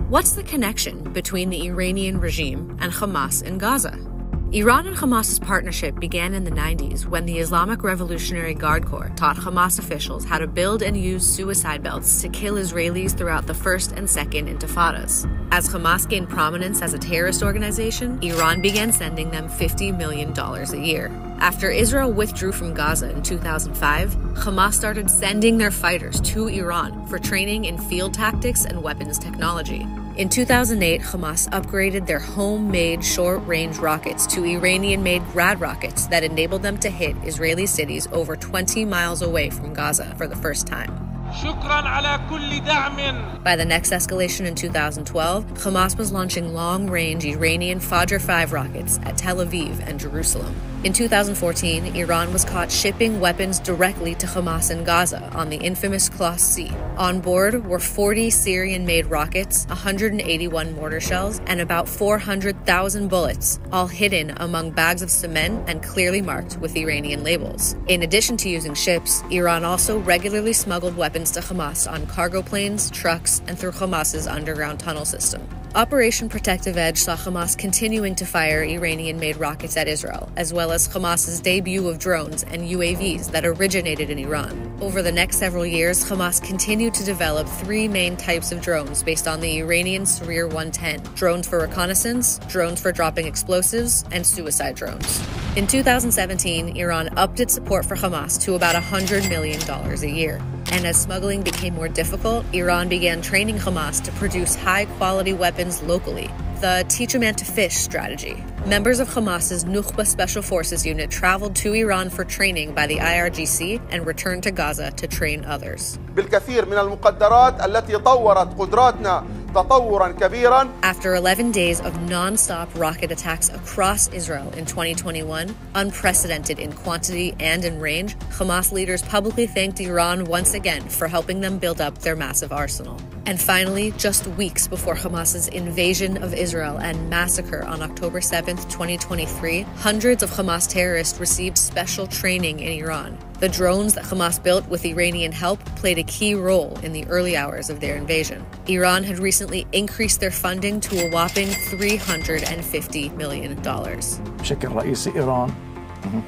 What's the connection between the Iranian regime and Hamas in Gaza? Iran and Hamas's partnership began in the 90s when the Islamic Revolutionary Guard Corps taught Hamas officials how to build and use suicide belts to kill Israelis throughout the First and Second Intifadas. As Hamas gained prominence as a terrorist organization, Iran began sending them $50 million a year. After Israel withdrew from Gaza in 2005, Hamas started sending their fighters to Iran for training in field tactics and weapons technology. In 2008, Hamas upgraded their homemade short-range rockets to Iranian-made Grad rockets that enabled them to hit Israeli cities over 20 miles away from Gaza for the first time. By the next escalation in 2012, Hamas was launching long-range Iranian Fajr 5 rockets at Tel Aviv and Jerusalem. In 2014, Iran was caught shipping weapons directly to Hamas in Gaza on the infamous 𝐄𝐯𝐞𝐫𝐲𝐭. On board were 40 Syrian-made rockets, 181 mortar shells, and about 400,000 bullets, all hidden among bags of cement and clearly marked with Iranian labels. In addition to using ships, Iran also regularly smuggled weapons to Hamas on cargo planes, trucks, and through Hamas's underground tunnel system. Operation Protective Edge saw Hamas continuing to fire Iranian-made rockets at Israel, as well as Hamas's debut of drones and UAVs that originated in Iran. Over the next several years, Hamas continued to develop three main types of drones based on the Iranian Sarir 110: drones for reconnaissance, drones for dropping explosives, and suicide drones. In 2017, Iran upped its support for Hamas to about $100 million a year. And as smuggling became more difficult, Iran began training Hamas to produce high-quality weapons locally, the teach a man to fish strategy. Members of Hamas's Nukhba Special Forces unit traveled to Iran for training by the IRGC and returned to Gaza to train others. بالكثير من المقدرات التي طورت قدراتنا تطورا كبيرا. After 11 days of non-stop rocket attacks across Israel in 2021, unprecedented in quantity and in range, Hamas leaders publicly thanked Iran once again for helping them build up their massive arsenal. And finally, just weeks before Hamas's invasion of Israel and massacre on October 7th, 2023, hundreds of Hamas terrorists received special training in Iran. The drones that Hamas built with Iranian help played a key role in the early hours of their invasion. Iran had recently increased their funding to a whopping $350 million. بشكل رئيسي إيران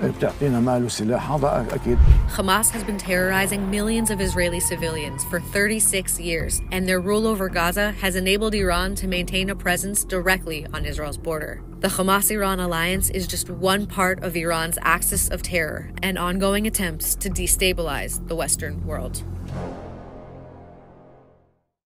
بتعطينا مال وسلاح هذا أكيد. Hamas has been terrorizing millions of Israeli civilians for 36 years, and their rule over Gaza has enabled Iran to maintain a presence directly on Israel's border. The Hamas-Iran alliance is just one part of Iran's axis of terror and ongoing attempts to destabilize the Western world.